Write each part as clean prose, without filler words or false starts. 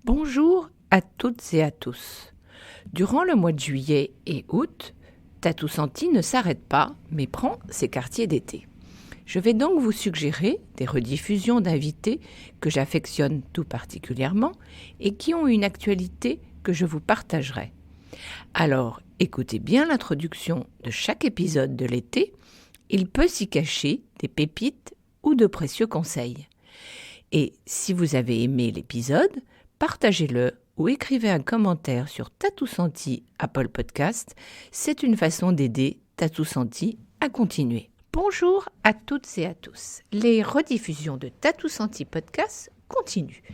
Bonjour à toutes et à tous. Durant le mois de juillet et août, Tatou Senti ne s'arrête pas, mais prend ses quartiers d'été. Je vais donc vous suggérer des rediffusions d'invités que j'affectionne tout particulièrement et qui ont une actualité que je vous partagerai. Alors, écoutez bien l'introduction de chaque épisode de l'été, il peut s'y cacher des pépites ou de précieux conseils. Et si vous avez aimé l'épisode, partagez-le ou écrivez un commentaire sur Tatou Senti Apple Podcast. C'est une façon d'aider Tatou Senti à continuer. Bonjour à toutes et à tous. Les rediffusions de Tatou Senti Podcast continuent.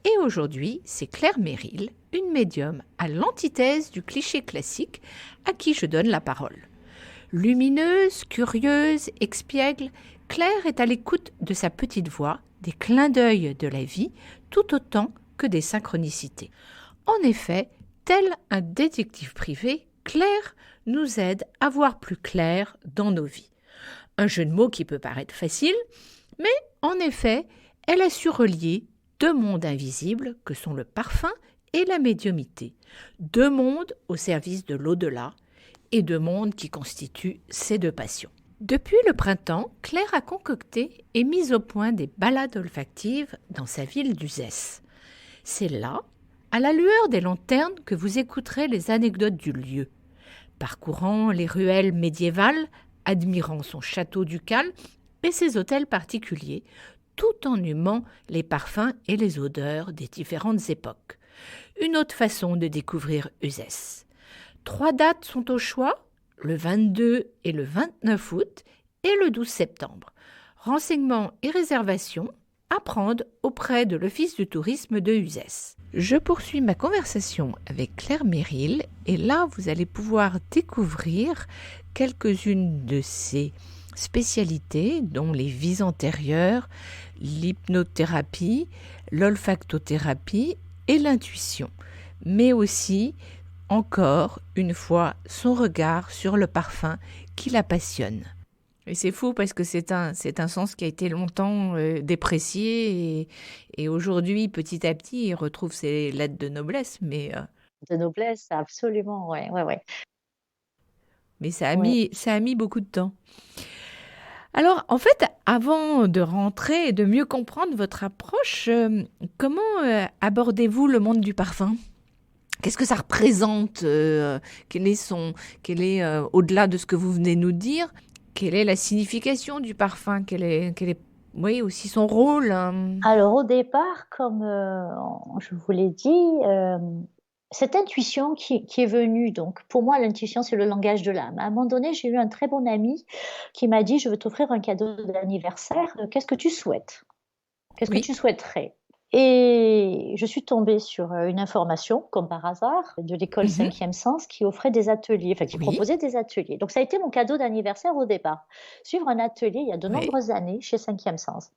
Et aujourd'hui, c'est Claire Merrill, une médium à l'antithèse du cliché classique, à qui je donne la parole. Lumineuse, curieuse, expiègle, Claire est à l'écoute de sa petite voix, des clins d'œil de la vie, tout autant que des synchronicités. En effet, tel un détective privé, Claire nous aide à voir plus clair dans nos vies. Un jeu de mots qui peut paraître facile, mais en effet, elle a su relier deux mondes invisibles que sont le parfum et la médiumnité. Deux mondes au service de l'au-delà et deux mondes qui constituent ces deux passions. Depuis le printemps, Claire a concocté et mis au point des balades olfactives dans sa ville d'Uzès. C'est là, à la lueur des lanternes, que vous écouterez les anecdotes du lieu. Parcourant les ruelles médiévales, admirant son château ducal et ses hôtels particuliers, tout en humant les parfums et les odeurs des différentes époques. Une autre façon de découvrir Uzès. 3 dates sont au choix, le 22 et le 29 août et le 12 septembre. Renseignements et réservations à prendre auprès de l'Office du tourisme de Uzès. Je poursuis ma conversation avec Claire Merrill et là, vous allez pouvoir découvrir quelques-unes de ses spécialités, dont les vies antérieures, l'hypnothérapie, l'olfactothérapie et l'intuition, mais aussi encore une fois son regard sur le parfum qui la passionne. Et c'est fou parce que c'est un sens qui a été longtemps déprécié et aujourd'hui, petit à petit, il retrouve ses lettres de noblesse. De noblesse, absolument, ouais. Mais ça a Ouais. mis beaucoup de temps. Alors, en fait, avant de rentrer et de mieux comprendre votre approche, comment abordez-vous le monde du parfum ? Qu'est-ce que ça représente quel est au-delà de ce que vous venez nous dire, quelle est la signification du parfum? Quel est oui, aussi son rôle? Alors au départ, comme je vous l'ai dit, cette intuition qui est venue, donc pour moi l'intuition c'est le langage de l'âme. À un moment donné, j'ai eu un très bon ami qui m'a dit: «Je veux t'offrir un cadeau d'anniversaire, qu'est-ce que tu souhaites? Qu'est-ce que Oui. tu souhaiterais?» Et je suis tombée sur, une information, comme par hasard, de l'école Mhm. 5e Sens qui offrait des ateliers, enfin qui Oui. proposait des ateliers. Donc ça a été mon cadeau d'anniversaire au départ. Suivre un atelier il y a de Oui. nombreuses années chez 5e Sens.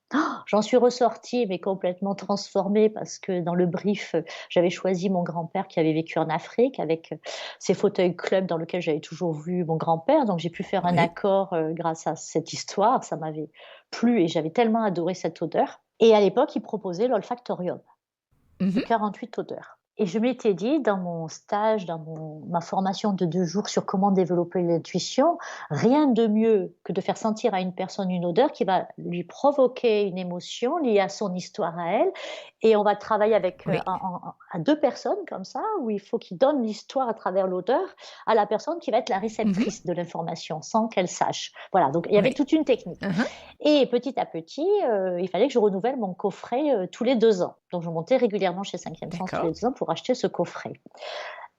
J'en suis ressortie, mais complètement transformée parce que dans le brief, j'avais choisi mon grand-père qui avait vécu en Afrique avec, ses fauteuils club dans lequel j'avais toujours vu mon grand-père. Donc j'ai pu faire un Oui. accord, grâce à cette histoire. Ça m'avait plu et j'avais tellement adoré cette odeur. Et à l'époque, ils proposaient l'olfactorium de Mhm. 48 odeurs. Et je m'étais dit dans mon stage, dans ma formation de 2 jours sur comment développer l'intuition, rien de mieux que de faire sentir à une personne une odeur qui va lui provoquer une émotion liée à son histoire à elle. Et on va travailler avec, Oui. à 2 personnes comme ça, où il faut qu'ils donnent l'histoire à travers l'odeur à la personne qui va être la Mhm. réceptrice de l'information, sans qu'elle sache. Voilà, donc il y avait Oui. toute une technique. Mhm. Et petit à petit, il fallait que je renouvelle mon coffret, tous les 2 ans. Donc je montais régulièrement chez 5e Sens tous D'accord. les 2 ans pour acheter ce coffret.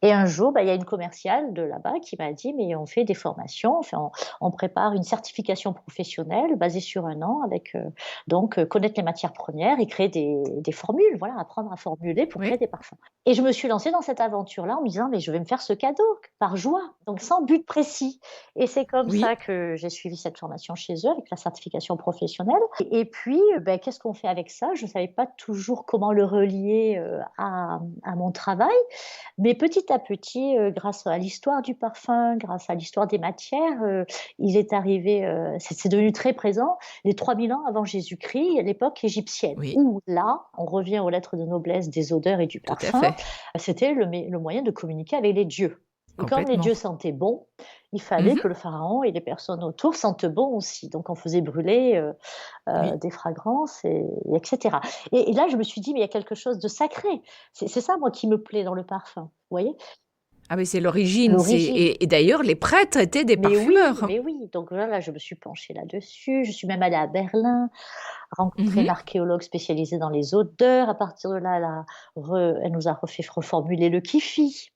Et un jour, bah, il y a une commerciale de là-bas qui m'a dit: «Mais on fait des formations, enfin on prépare une certification professionnelle basée sur 1 an avec, donc connaître les matières premières et créer des formules, voilà, apprendre à formuler pour créer Oui. des parfums». Et je me suis lancée dans cette aventure-là en me disant: «Mais je vais me faire ce cadeau par joie», donc sans but précis. Et c'est comme Oui. ça que j'ai suivi cette formation chez eux avec la certification professionnelle. Et puis, qu'est-ce qu'on fait avec ça? Je ne savais pas toujours comment le relier, à mon travail. Mais petit petit à petit, grâce à l'histoire du parfum, grâce à l'histoire des matières, il est arrivé, c'est devenu très présent, les 3000 ans avant Jésus-Christ, l'époque égyptienne, Oui, où là, on revient aux lettres de noblesse des odeurs et du tout à parfum, fait, c'était le moyen de communiquer avec les dieux. Et comme les complètement. dieux sentaient bon, il fallait Mmh. que le pharaon et les personnes autour sentent bon aussi. Donc on faisait brûler, Oui. des fragrances et cetera. Et là, je me suis dit: «Mais il y a quelque chose de sacré». C'est ça, moi, qui me plaît dans le parfum, vous voyez? Ah oui, c'est l'origine, c'est L'origine. et d'ailleurs les prêtres étaient des parfumeurs. Mais oui, donc là, je me suis penchée là-dessus. Je suis même allée à Berlin, rencontrer une Mmh. archéologue spécialisée dans les odeurs. À partir de là, elle nous a refait reformuler le kifi,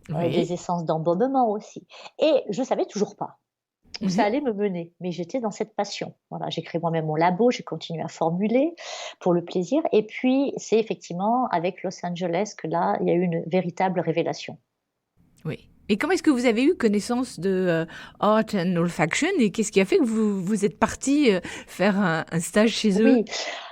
Oui. des essences d'embaumement aussi. Et je savais toujours pas où ça Mmh. allait me mener, mais j'étais dans cette passion. Voilà, j'ai créé moi-même mon labo, j'ai continué à formuler pour le plaisir. Et puis, c'est effectivement avec Los Angeles que là, il y a eu une véritable révélation. Oui. Et comment est-ce que vous avez eu connaissance de, Art and Olfaction et qu'est-ce qui a fait que vous êtes partis, faire un stage chez eux? Oui,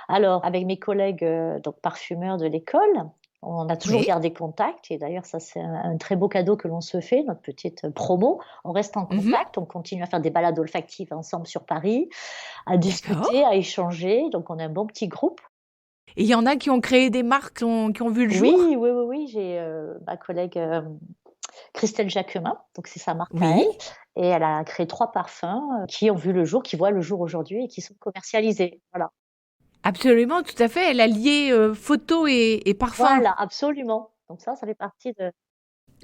alors avec mes collègues, donc parfumeurs de l'école, on a toujours Oui. gardé contact et d'ailleurs ça c'est un très beau cadeau que l'on se fait, notre petite, promo. On reste en Mmh. contact, on continue à faire des balades olfactives ensemble sur Paris, à D'accord. discuter, à échanger, donc on est un bon petit groupe. Et il y en a qui ont créé des marques qui ont vu le jour? Oui, oui, oui, oui, j'ai, ma collègue, Christelle Jacquemin, donc c'est sa marque à Oui. elle et elle a créé 3 parfums, qui ont vu le jour, qui voient le jour aujourd'hui et qui sont commercialisés. Voilà. Absolument, tout à fait. Elle a lié, photo et parfum. Voilà, absolument. Donc ça fait partie de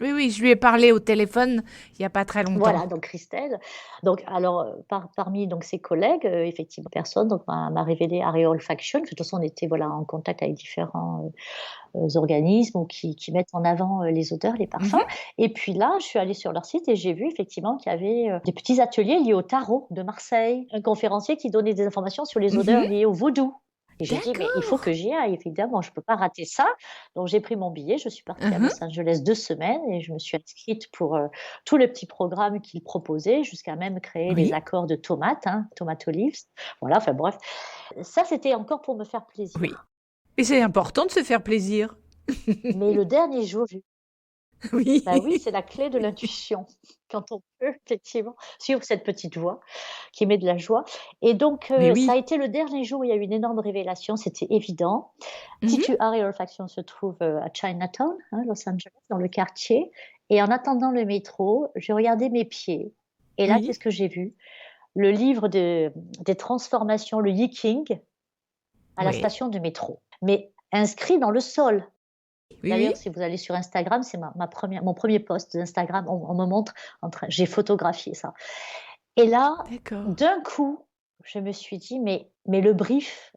Oui, oui, je lui ai parlé au téléphone il y a pas très longtemps. voilà, donc Christelle. Donc alors, parmi donc ses collègues, effectivement personne donc m'a révélé Areol Faction. De toute façon, on était voilà en contact avec différents, organismes ou qui mettent en avant, les odeurs, les parfums. Mmh. Et puis là, je suis allée sur leur site et j'ai vu effectivement qu'il y avait, des petits ateliers liés au tarot de Marseille, un conférencier qui donnait des informations sur les odeurs Mmh. liées au vaudou. Et j'ai dit: «Mais il faut D'accord. que j'y aille, évidemment, je ne peux pas rater ça». Donc j'ai pris mon billet, je suis partie à Mmh. Los Angeles 2 semaines et je me suis inscrite pour, tous les petits programmes qu'il proposait, jusqu'à même créer les Oui, accords de tomates, hein, tomate olives. Voilà, enfin bref. Ça, c'était encore pour me faire oui. plaisir. Et c'est important de se faire plaisir. Mais le dernier jour, Oui. bah oui, c'est la clé de l'intuition. Quand on peut effectivement suivre cette petite voix qui met de la joie et donc Mais ça a oui. été le dernier jour où il y a eu une énorme révélation, c'était évident. Mmh. Titular et Olfaction se trouve, à Chinatown, hein, Los Angeles, dans le quartier et en attendant le métro, j'ai regardé mes pieds et là, Oui. qu'est-ce que j'ai vu? Le livre des transformations, le Yi-King, à la Oui. station de métro, mais inscrit dans le sol. Oui, oui. D'ailleurs, si vous allez sur Instagram, c'est mon premier post d'Instagram, on me montre en train j'ai photographié ça et là, D'accord. d'un coup, je me suis dit: «Mais le brief,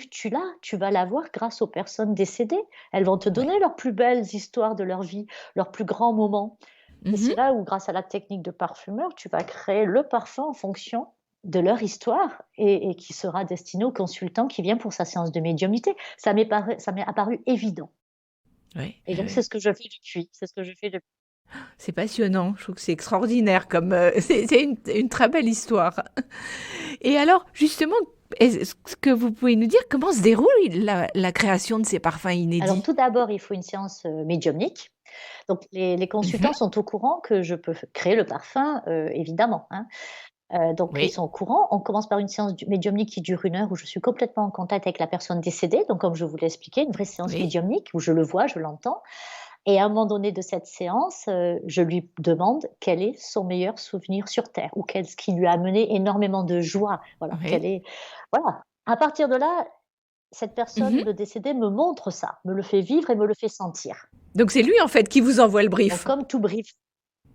tu vas l'avoir grâce aux personnes décédées. Elles vont te Ouais. donner leurs plus belles histoires de leur vie, leurs plus grands moments» et Mmh. c'est là où, grâce à la technique de parfumeur, tu vas créer le parfum en fonction de leur histoire et qui sera destiné au consultant qui vient pour sa séance de médiumnité. Ça m'est apparu évident. Ouais, Et ouais, donc c'est ouais. ce que je fais depuis, c'est ce que je fais depuis. C'est passionnant. Je trouve que c'est extraordinaire comme, c'est une très belle histoire. Et alors, justement, est-ce que vous pouvez nous dire comment se déroule la création de ces parfums Alors inédits? tout d'abord, il faut une séance, médiumnique. Donc les Mmh. consultants sont au courant que je peux f créer le parfum, évidemment, hein. Donc ils Oui, sont au courant. On commence par une séance du médiumnique qui dure 1 heure où je suis complètement en contact avec la personne décédée, donc comme je vous l'ai expliqué, une vraie séance oui. médiumnique où je le vois, je l'entends et à un moment donné de cette séance, je lui demande quel est son meilleur souvenir sur terre ou qu'est-ce qui lui a amené énormément de joie. Voilà, quel Oui. est voilà. À partir de là, cette personne, Mmh. le décédé, me montre ça, me le fait vivre et me le fait sentir. Donc c'est lui, en fait, qui vous envoie le Donc brief? comme tout brief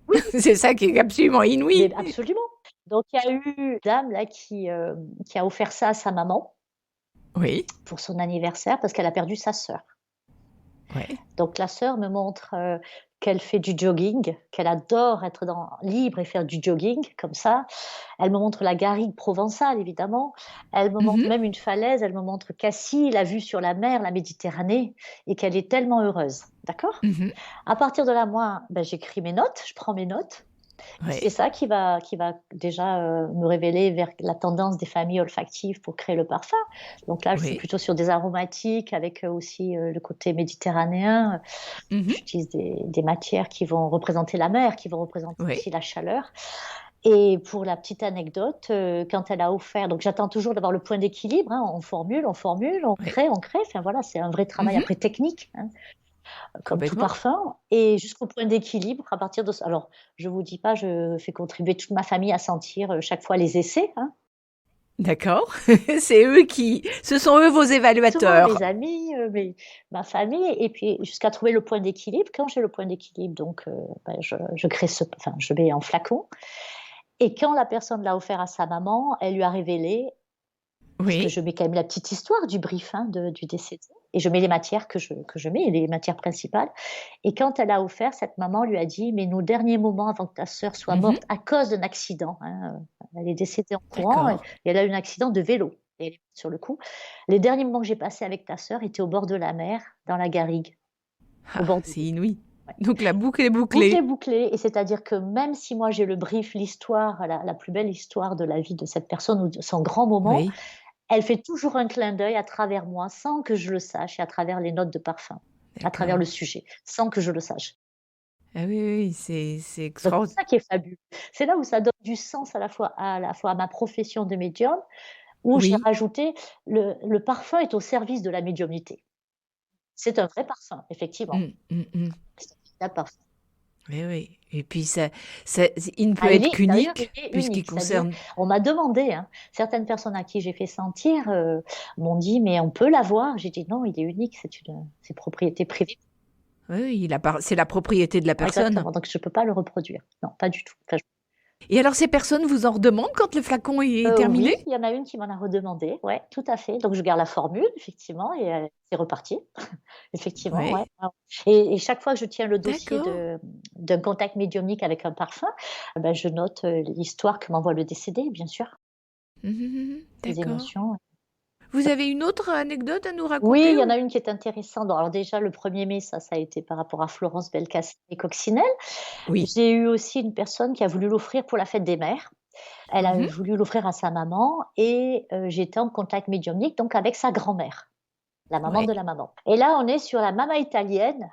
oui, C'est ça qui est absolument inouï. mais absolument. Donc il y a eu une dame là qui a offert ça à sa maman Oui. pour son anniversaire parce qu'elle a perdu sa sœur. Ouais. Donc la sœur me montre, qu'elle fait du jogging, qu'elle adore être libre et faire du jogging comme ça. Elle me montre la garrigue provençale évidemment. Elle me montre Mmh. même une falaise, elle me montre Cassis, la vue sur la mer, la Méditerranée et qu'elle est tellement heureuse. D'accord? Mmh. À partir de là, moi, j'écris mes notes, je prends mes notes C'est Oui, ça qui va déjà me révéler vers la tendance des familles olfactives pour créer le parfum. Donc là, je suis oui. plutôt sur des aromatiques avec aussi le côté méditerranéen. Mhm. J'utilise des matières qui vont représenter la mer, qui vont représenter Oui, aussi la chaleur. Et pour la petite anecdote, quand elle a offert, donc j'attends toujours d'avoir le point d'équilibre, hein, on formule, oui. on crée. Enfin voilà, c'est un vrai travail Mhm. après technique, hein, comme tout Complètement. parfum. Et jusqu'au point d'équilibre, à partir de ça. Alors, je vous dis pas, je fais contribuer toute ma famille à sentir chaque fois les essais, hein. D'accord. Ce sont eux vos Exactement, évaluateurs. mes amis, ma famille, et puis jusqu'à trouver le point d'équilibre. Quand j'ai le point d'équilibre, donc ben, je crée enfin, je mets en flacon. Et quand la personne l'a offert à sa maman, elle lui a révélé. Parce que Oui. je mets quand même la petite histoire du brief, hein, du décédé, et je mets les matières que je mets, les matières principales. Et quand elle a offert, cette maman lui a dit: «Mais nos derniers moments avant que ta sœur soit Mhm. morte à cause d'un accident», hein, elle est décédée en courant, et D'accord. elle a eu un accident de vélo et elle est morte sur le coup. «Les derniers moments que j'ai passés avec ta sœur étaient au bord de la mer, dans la garrigue, au Ah, bord de c'est l'eau». inouï. Ouais. Donc la boucle est Boucle est bouclée. bouclée, et c'est-à-dire que même si moi j'ai le brief, l'histoire, la plus belle histoire de la vie de cette personne ou de son grand moment, Oui. elle fait toujours un clin d'œil à travers moi, sans que je le sache, et à travers les notes de parfum, à travers D'accord. le sujet, sans que je le sache. Ah oui, oui, oui, c'est Donc c'est extraordinaire. ça qui est fabuleux. C'est là où ça donne du sens à la fois à ma profession de médium, où j'ai Oui. rajouté le parfum est au service de la médiumnité. C'est un vrai parfum, effectivement. Mm, mm, mm. C'est un véritable parfum. Oui, oui. Et puis il ne peut Ah, être d'ailleurs, il qu'unique est puisqu'il unique, c'est-à-dire, concerne. on m'a demandé, hein, certaines personnes à qui j'ai fait sentir, m'ont dit: «Mais on peut l'avoir?» J'ai dit: «Non, il est unique, c'est propriété privée». Oui, oui, c'est la propriété de la personne. Exactement, donc je peux pas le reproduire. Non, pas du tout. Enfin, Et alors ces personnes vous en redemandent quand le flacon est oui, terminé? il y en a une qui m'en a redemandé, ouais, tout à fait. Donc je garde la formule effectivement, et c'est reparti. Effectivement, ouais, Oui. ouais. Et chaque fois que je tiens le dossier D'accord. d'un contact médiumnique avec un parfum, bah, je note, l'histoire que m'envoie le décédé, bien sûr, Mhm, mhm. les D'accord. émotions. Vous avez une autre anecdote à nous Oui, il raconter y en ou... a une qui est intéressante. Alors déjà le 1er mai, ça a été par rapport à Florence Belkacem et Coccinelle. Oui. J'ai eu aussi une personne qui a voulu l'offrir pour la fête des mères. Elle a Mhm. voulu l'offrir à sa maman, et j'étais en contact médiumnique donc avec sa grand-mère, la maman Oui. de la maman. Et là, on est sur la mama italienne,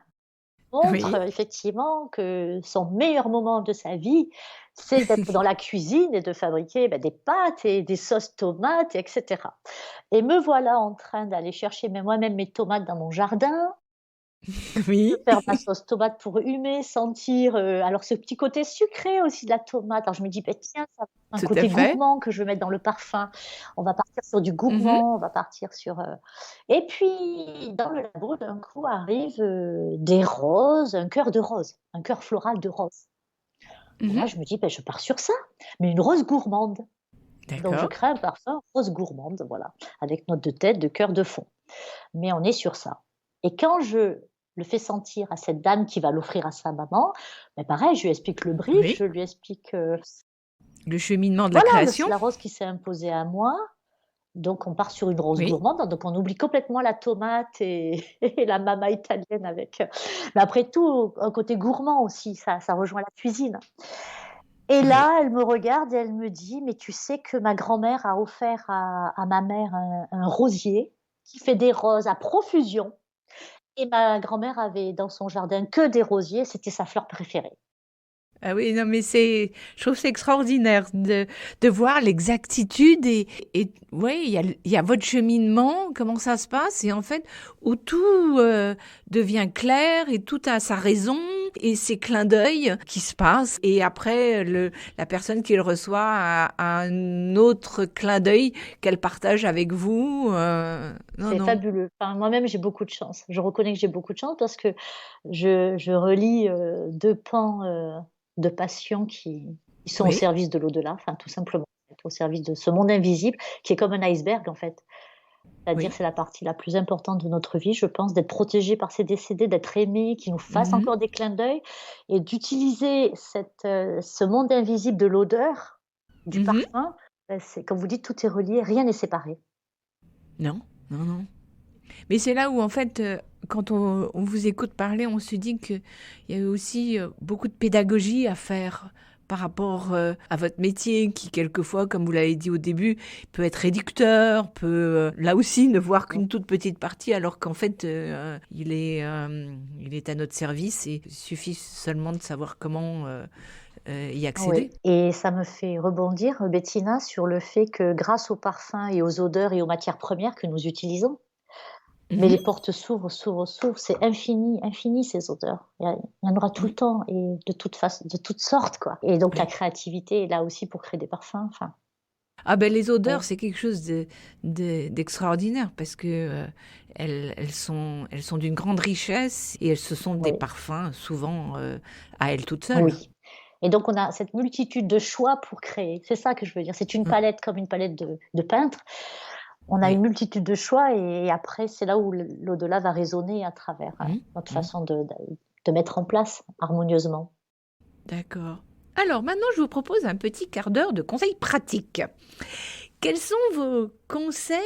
montre Oui. effectivement que son meilleur moment de sa vie, c'est d'être dans la cuisine et de fabriquer, bah, des pâtes et des sauces tomates, et cetera. Et me voilà en train d'aller chercher moi-même mes tomates dans mon jardin, de Oui. faire ma sauce tomate pour humer, sentir, alors ce petit côté sucré aussi de la tomate. Alors je me dis: «Beh, tiens, ça un Tout à côté fait. gourmand que je veux mettre dans le parfum». On va partir sur du Mhm. gourmand, on va partir sur, et puis dans le labo, d'un coup arrivent, des roses, un cœur de rose, un cœur floral de rose. Et là, Mhm. je me dis: «Beh, je pars sur ça, mais une rose gourmande». Donc je D'accord. crée un parfum rose gourmande, voilà, avec note de tête, de cœur, de fond. Mais on est sur ça. Et quand je le fais sentir à cette dame qui va l'offrir à sa maman, bah, pareil, je lui explique le brief, je Oui. lui explique, Le cheminement de la voilà, création. la rose qui s'est imposée à moi. Donc on part sur une rose Oui. gourmande, donc on oublie complètement la tomate et et la mama italienne avec, mais après tout, un côté gourmand aussi, ça rejoint la cuisine. Et Oui. là, elle me regarde et elle me dit: «Mais tu sais que ma grand-mère a offert à ma mère un rosier qui fait des roses à profusion, et ma grand-mère avait dans son jardin que des rosiers, c'était sa fleur préférée». Ah oui, non, mais je trouve que c'est extraordinaire de voir l'exactitude et ouais, il y a votre cheminement, comment ça se passe, et en fait, où tout devient clair et tout a sa raison et ces clins d'œil qui se passent. Et après, la personne qui le reçoit a un autre clin d'œil qu'elle partage avec vous. Non, C'est non. fabuleux. Enfin, moi-même, j'ai beaucoup de chance. Je reconnais que j'ai beaucoup de chance parce que je relie, 2 pans, de passion qui sont au Oui, service de l'au-delà, enfin, tout simplement, au service de ce monde invisible qui est comme un iceberg, en fait. C'est-à-dire, oui. c'est la partie la plus importante de notre vie, je pense, d'être protégé par ces décédés, d'être aimé, qui nous fassent Mhm. encore des clins d'œil, et d'utiliser ce monde invisible de l'odeur, du Mhm. parfum. C'est comme vous dites, tout est relié, rien n'est séparé. Non, non, non. Mais c'est là où, en fait, quand on vous écoute parler, on se dit qu'il y a aussi beaucoup de pédagogie à faire par rapport à votre métier qui, quelquefois, comme vous l'avez dit au début, peut être réducteur, peut là aussi ne voir qu'une toute petite partie, alors qu'en fait, il est à notre service et il suffit seulement de savoir comment y accéder. Oui, et ça me fait rebondir, Bettina, sur le fait que grâce aux parfums et aux odeurs et aux matières premières que nous utilisons, mais Mhm. les portes s'ouvrent, s'ouvrent, s'ouvrent, c'est infini, infini ces odeurs. Il y en aura tout le temps et de toute façon, de toutes sortes, quoi. Et donc la Oui. créativité est là aussi pour créer des parfums. Enfin, Ah ben les odeurs, oui, c'est quelque chose d'extraordinaire parce que elles sont d'une grande richesse et ce sont des oui, parfums souvent à elles toutes seules. oui. Et donc on a cette multitude de choix pour créer. C'est ça que je veux dire. C'est une Mm. palette comme une palette de peintre. On a une Oui. multitude de choix et après, c'est là où l'au-delà va résonner à travers Mm. notre Mm. façon de mettre en place harmonieusement. D'accord. Alors maintenant, je vous propose un petit quart d'heure de conseils pratiques. Quels sont vos conseils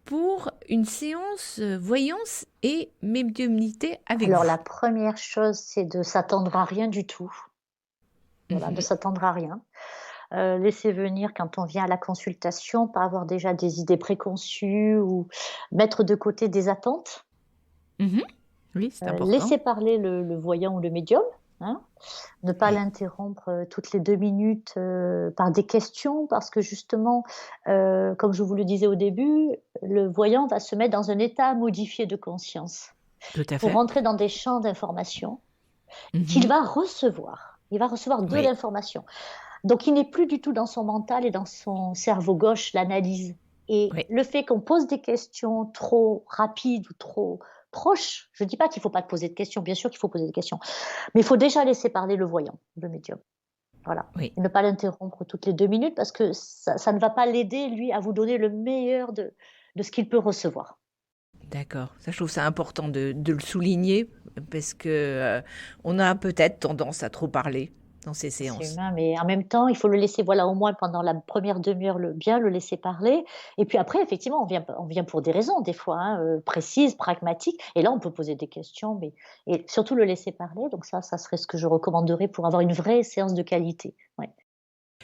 pour une séance voyance et médiumnité avec Alors vous? la première chose, c'est de s'attendre à rien du tout. Voilà, de Mhm. s'attendre à rien. Laisser venir quand on vient à la consultation, pas avoir déjà des idées préconçues ou mettre de côté des attentes. Mhm. Oui, c'est important. Laisser parler le voyant ou le médium, hein. Ne pas Oui. l'interrompre, toutes les 2 minutes, par des questions parce que justement, comme je vous le disais au début, le voyant va se mettre dans un état modifié de conscience Tout à pour fait. rentrer dans des champs d'informations qu'il Mhm. va recevoir. Il va recevoir de Oui. l'information. Donc il n'est plus du tout dans son mental et dans son cerveau gauche, l'analyse. Et Oui. le fait qu'on pose des questions trop rapides ou trop proches, je ne dis pas qu'il ne faut pas poser de questions, bien sûr qu'il faut poser des questions, mais il faut déjà laisser parler le voyant, le médium. Voilà. Oui. Et ne pas l'interrompre toutes les 2 minutes parce que ça ne va pas l'aider, lui, à vous donner le meilleur de ce qu'il peut recevoir. D'accord. Ça, je trouve ça important de le souligner parce que on a peut-être tendance à trop parler dans ces C'est séances. humain, mais en même temps, il faut le laisser, voilà, au moins pendant la première demi-heure, bien le laisser parler. Et puis après, effectivement, on vient pour des raisons, des fois, hein, précises, pragmatiques. Et là, on peut poser des questions, mais et surtout le laisser parler. Donc ça serait ce que je recommanderais pour avoir une vraie séance de qualité. Ouais.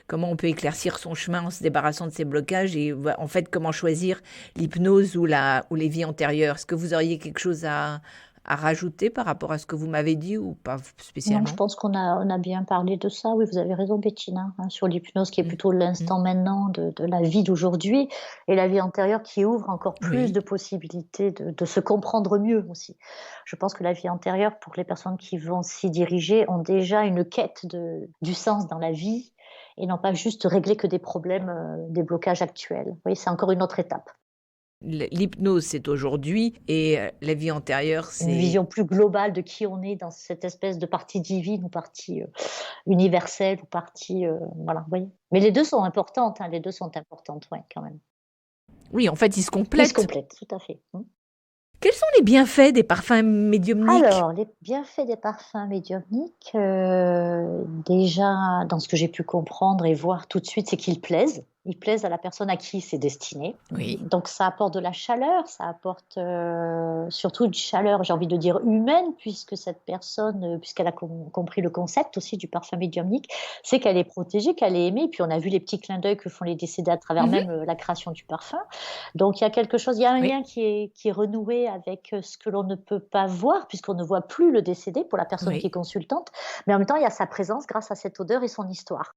Comment on peut éclaircir son chemin en se débarrassant de ses blocages et en fait comment choisir l'hypnose ou les vies antérieures. Est-ce que vous auriez quelque chose à rajouter par rapport à ce que vous m'avez dit ou pas Non, je spécialement? pense qu'on a bien parlé de ça. Oui, vous avez raison, Bettina, hein, sur l'hypnose qui est Mm. plutôt Mm. l'instant maintenant de la vie d'aujourd'hui et la vie antérieure qui ouvre encore plus Oui, de possibilités de se comprendre mieux aussi. Je pense que la vie antérieure, pour les personnes qui vont s'y diriger, ont déjà une quête du sens dans la vie et n'ont pas juste réglé que des problèmes, des blocages actuels. Oui, c'est encore une autre étape. l'hypnose c'est aujourd'hui et la vie antérieure Une c'est vision plus globale de qui on est dans cette espèce de partie divine ou partie universelle ou partie, voilà, vous voyez? Mais les 2 sont importantes, hein, les 2 sont importantes, ouais, quand même. oui en fait ils se Ils se complètent. complètent, tout à fait. Mmh. Quels sont les bienfaits des parfums médiumniques? Alors, les bienfaits des parfums médiumniques, déjà, dans ce que j'ai pu comprendre et voir tout de suite, c'est qu'ils plaisent. Ils plaisent à la personne à qui c'est destiné. Oui, Donc ça apporte de la chaleur, ça apporte, surtout une chaleur, j'ai envie de dire humaine, puisque cette personne, puisqu'elle a compris le concept aussi du parfum médiumnique, c'est qu'elle est protégée, qu'elle est aimée. Puis on a vu les petits clins d'œil que font les décédés à travers mhm, même, la création du parfum. Donc il y a quelque chose, il y a un oui, lien qui est renoué avec, ce que l'on ne peut pas voir puisqu'on ne voit plus le décédé pour la personne qui est oui. consultante, mais en même temps, il y a sa présence grâce à cette odeur et son histoire.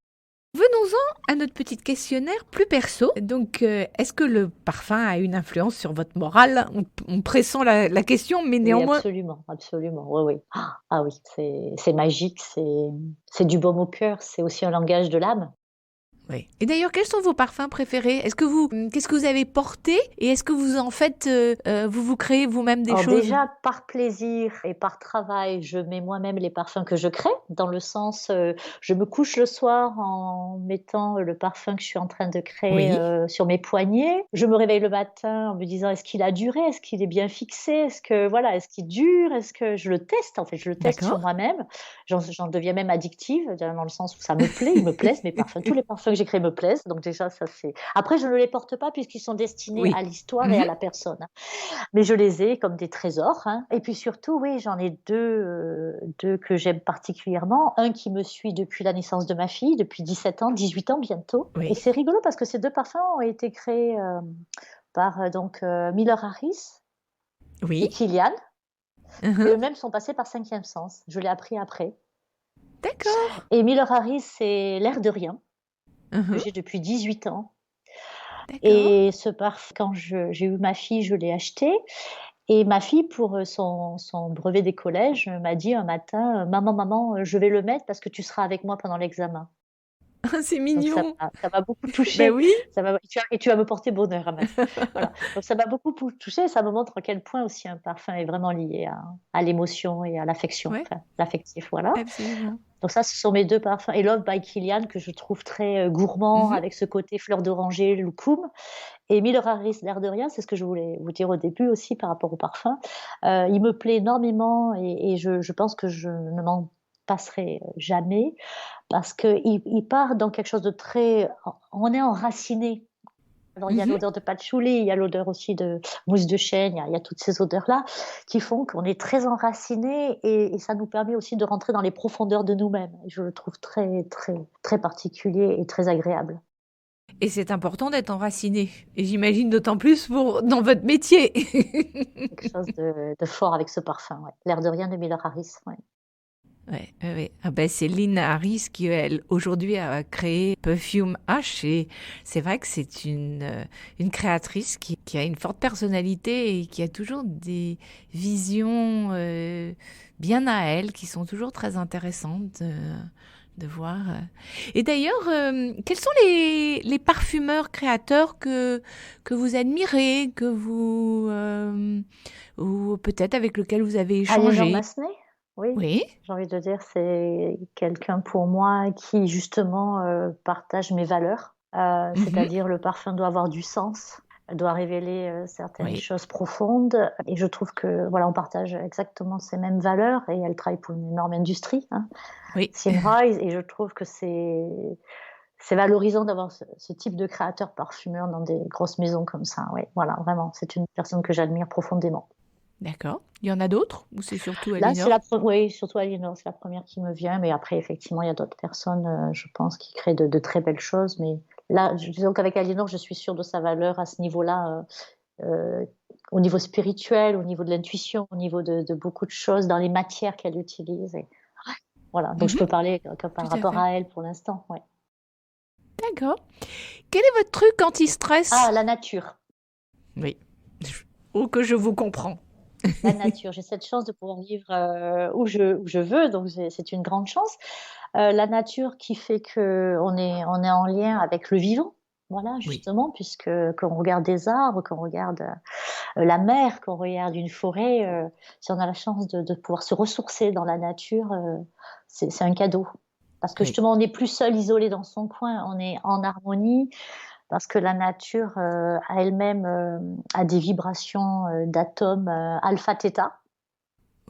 Venons-en à notre petit questionnaire plus perso. Donc, est-ce que le parfum a une influence sur votre morale? On pressent la question, mais Oui, néanmoins. absolument, absolument, oui, oui. Ah oui, c'est magique, c'est du baume au cœur, c'est aussi un langage de l'âme. Oui. Et d'ailleurs, quels sont vos parfums préférés? Qu'est-ce que vous avez porté? Et est-ce que vous en faites, vous vous créez vous-même des Alors choses? déjà, par plaisir et par travail, je mets moi-même les parfums que je crée, dans le sens, je me couche le soir en mettant le parfum que je suis en train de créer, Oui, sur mes poignets. Je me réveille le matin en me disant: «Est-ce qu'il a duré? Est-ce qu'il est bien fixé? Est-ce que voilà, est-ce qu'il dure? Est-ce que» je le teste, en fait, je le teste sur d'accord. moi-même. J'en deviens même addictive, dans le sens où ça me plaît, ils me plaisent mes parfums. Tous les parfums que que j'ai créés me plaisent. Donc déjà, ça c'est. Après, je ne les porte pas puisqu'ils sont destinés Oui. à l'histoire et Mhm. à la personne, hein. Mais je les ai comme des trésors, hein. Et puis surtout, oui, j'en ai deux que j'aime particulièrement. Un qui me suit depuis la naissance de ma fille, depuis 17 ans, 18 ans bientôt. Et Oui. c'est rigolo parce que ces deux parfums ont été créés par Miller Harris et Oui. Kilian. Et Mhm. eux-mêmes sont passés par Cinquième Sens. Je l'ai appris après. D'accord. Et Miller Harris, c'est L'air de rien, que Mhm. j'ai depuis 18 ans. D'accord. Et ce parfum, quand j'ai eu ma fille, je l'ai acheté. Et ma fille, pour son brevet des collèges, m'a dit un matin, Maman, maman, je vais le mettre parce que tu seras avec moi pendant l'examen. C'est Donc mignon. ça m'a beaucoup Ben touchée. oui. Et tu vas me porter bonheur, elle m'a dit. Voilà. Donc ça m'a beaucoup touchée. Ça me montre à quel point aussi un parfum est vraiment lié à l'émotion et à l'affection, Ouais, enfin, l'affectif, voilà. absolument. Donc ça, ce sont mes deux parfums. Et Love by Kilian, que je trouve très gourmand, Mhm. avec ce côté fleur d'oranger, loukoum. Et Mille Harris, l'air de rien, c'est ce que je voulais vous dire au début aussi par rapport au parfum. Il me plaît énormément et je pense que je ne m'en passerai jamais parce qu'il part dans quelque chose de très. On est enraciné. Alors, il y a Mhm. l'odeur de patchouli, il y a l'odeur aussi de mousse de chêne, il y a toutes ces odeurs-là qui font qu'on est très enraciné et ça nous permet aussi de rentrer dans les profondeurs de nous-mêmes. Et je le trouve très, très, très particulier et très agréable. Et c'est important d'être enraciné. Et j'imagine d'autant plus dans votre métier. Quelque chose de fort avec ce parfum, ouais. L'air de rien de Miller Harris, ouais. Ouais, ouais, ouais. Ah ben, c'est Lynn Harris qui, elle, aujourd'hui a créé Perfume H. Et c'est vrai que c'est une créatrice qui a une forte personnalité et qui a toujours des visions bien à elle, qui sont toujours très intéressantes de voir. Et d'ailleurs, quels sont les parfumeurs créateurs que vous admirez, ou peut-être avec lesquels vous avez Aliénor échangé? Massenet, oui, Oui. j'ai envie de dire, c'est quelqu'un pour moi qui justement partage mes valeurs. Mhm. C'est-à-dire le parfum doit avoir du sens, doit révéler certaines Oui. choses profondes. Et je trouve que voilà, on partage exactement ces mêmes valeurs et elle travaille pour une énorme industrie, hein, Oui. Symrise, et je trouve que c'est valorisant d'avoir ce type de créateur parfumeur dans des grosses maisons comme ça. Oui, voilà, vraiment, c'est une personne que j'admire profondément. D'accord. Il y en a d'autres ou c'est surtout Là, c'est Aliénor? oui, surtout Aliénor, c'est la première qui me vient, mais après, effectivement, il y a d'autres personnes, je pense, qui créent de très belles choses. Mais là, disons qu'avec Aliénor, je suis sûre de sa valeur à ce niveau-là, au niveau spirituel, au niveau de l'intuition, au niveau de beaucoup de choses, dans les matières qu'elle utilise. Et voilà, donc je Mhm. peux parler que Tout par à rapport fait. à elle pour l'instant. Ouais. D'accord. Quel est votre truc Ah, anti-stress? la nature. Oui. Oh, que je vous comprends. La nature. J'ai cette chance de pouvoir vivre où je veux, donc c'est une grande chance. La nature qui fait qu'on est en lien avec le vivant, voilà, Oui. justement, puisque quand on regarde des arbres, quand on regarde la mer, quand on regarde une forêt, si on a la chance de pouvoir se ressourcer dans la nature, c'est un cadeau. Parce que Oui. justement, on n'est plus seul, isolé dans son coin, on est en harmonie, parce que la nature a elle-même a des vibrations d'atomes alpha-theta,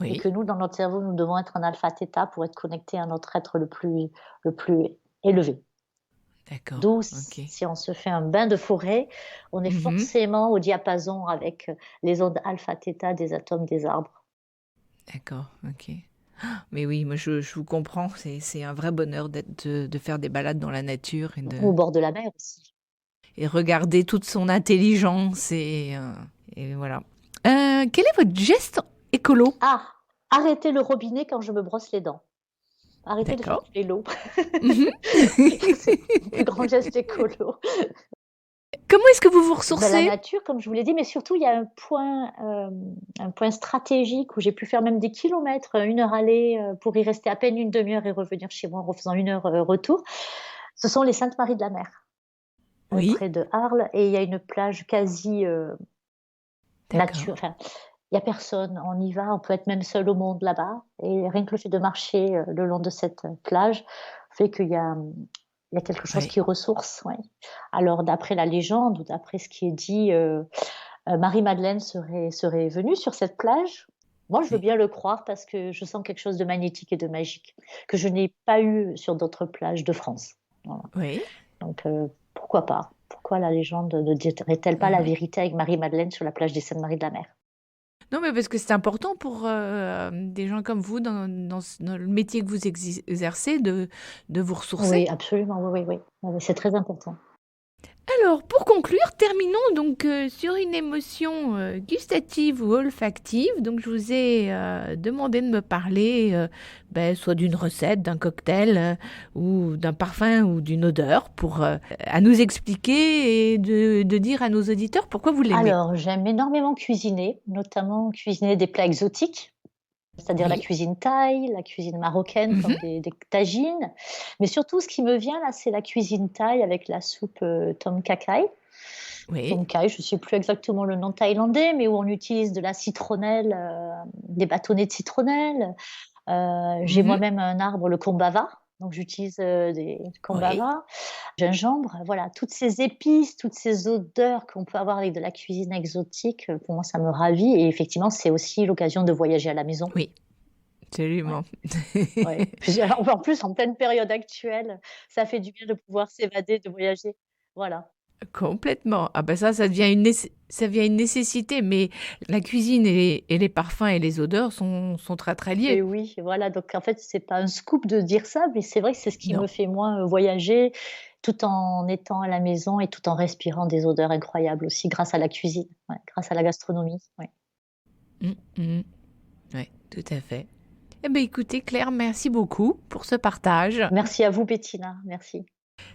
et Oui. que nous, dans notre cerveau, nous devons être en alpha-theta pour être connectés à notre être le plus élevé. D'accord. D'où, Ok. si on se fait un bain de forêt, on est Mhm. forcément au diapason avec les ondes alpha-theta des atomes des arbres. D'accord. Ok. Mais oui, moi je vous comprends. C'est un vrai bonheur de faire des balades dans la nature Ou au bord de la mer aussi. et regarder toute son intelligence et voilà. Quel est votre geste écolo? Ah, arrêter le robinet quand je me brosse les dents. Arrêter de faire D'accord. couler l'eau. Mhm. C'est mon plus grand geste écolo. Comment est-ce que vous vous Ben, la ressourcez? nature, comme je vous l'ai dit, mais surtout, il y a un point stratégique où j'ai pu faire même des kilomètres, 1 heure aller, pour y rester à peine une demi-heure et revenir chez moi en refaisant 1 heure retour. Ce sont les Saintes-Maries de la Mer, Oui. près de Arles, et il y a une plage quasi D'accord. nature. Enfin, il y a personne, on y va, on peut être même seul au monde là-bas, et rien que le fait de marcher le long de cette plage fait qu'il y a quelque chose Oui. qui ressource. Ouais. Alors, d'après la légende ou d'après ce qui est dit, Marie-Madeleine serait venue sur cette plage. Moi, je veux Oui. bien le croire parce que je sens quelque chose de magnétique et de magique que je n'ai pas eu sur d'autres plages de France. Voilà. Oui. Donc, pourquoi pas? Pourquoi la légende ne dirait-elle pas la Mhm. vérité avec Marie-Madeleine sur la plage des Saintes-Maries-de-la-Mer? Non, mais parce que c'est important pour des gens comme vous, dans le métier que vous exercez, de vous ressourcer. Oui, absolument, oui, oui, oui. Oui, oui, c'est très important. Alors, pour conclure, terminons donc sur une émotion gustative ou olfactive. Donc, je vous ai demandé de me parler soit d'une recette, d'un cocktail, ou d'un parfum ou d'une odeur, pour à nous expliquer et de dire à nos auditeurs pourquoi vous l'aimez. Alors, j'aime énormément cuisiner, notamment cuisiner des plats exotiques, c'est-à-dire la Oui. cuisine thaï, la cuisine marocaine comme Mhm. des tagines. Mais surtout, ce qui me vient là, c'est la cuisine thaï avec la soupe tom kha kai. Oui. Tom kai, je ne sais plus exactement le nom thaïlandais, mais où on utilise de la citronnelle, des bâtonnets de citronnelle. J'ai Mhm. moi-même un arbre, le kombava, donc j'utilise des Oui. kombava, gingembre, voilà, toutes ces épices, toutes ces odeurs qu'on peut avoir avec de la cuisine exotique, pour moi, ça me ravit et effectivement, c'est aussi l'occasion de voyager à la maison. Oui. Ouais, Absolument. ouais. Puis alors, en plus, en pleine période actuelle, ça fait du bien de pouvoir s'évader, de voyager. Voilà. Complètement. Ah ben ça devient ça devient une nécessité, mais la cuisine et les parfums et les odeurs sont très très Et liés. oui, voilà, donc en fait, c'est pas un scoop de dire ça, mais c'est vrai que c'est ce qui me Non. fait moi, voyager, tout en étant à la maison et tout en respirant des odeurs incroyables aussi grâce à la cuisine, ouais, grâce à la gastronomie, ouais. Mm, mm. Oui, tout à fait. Eh bien, écoutez, Claire, merci beaucoup pour ce partage. Merci à vous Bettina, merci.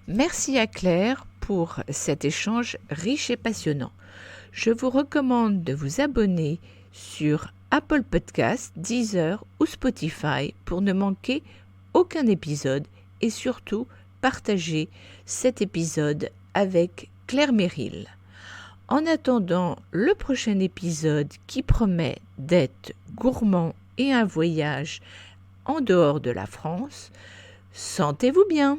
Merci à Claire pour cet échange riche et passionnant. Je vous recommande de vous abonner sur Apple Podcasts, Deezer ou Spotify pour ne manquer aucun épisode et surtout partager cet épisode avec Claire Merrill. En attendant le prochain épisode qui promet d'être gourmand et un voyage en dehors de la France, sentez-vous bien.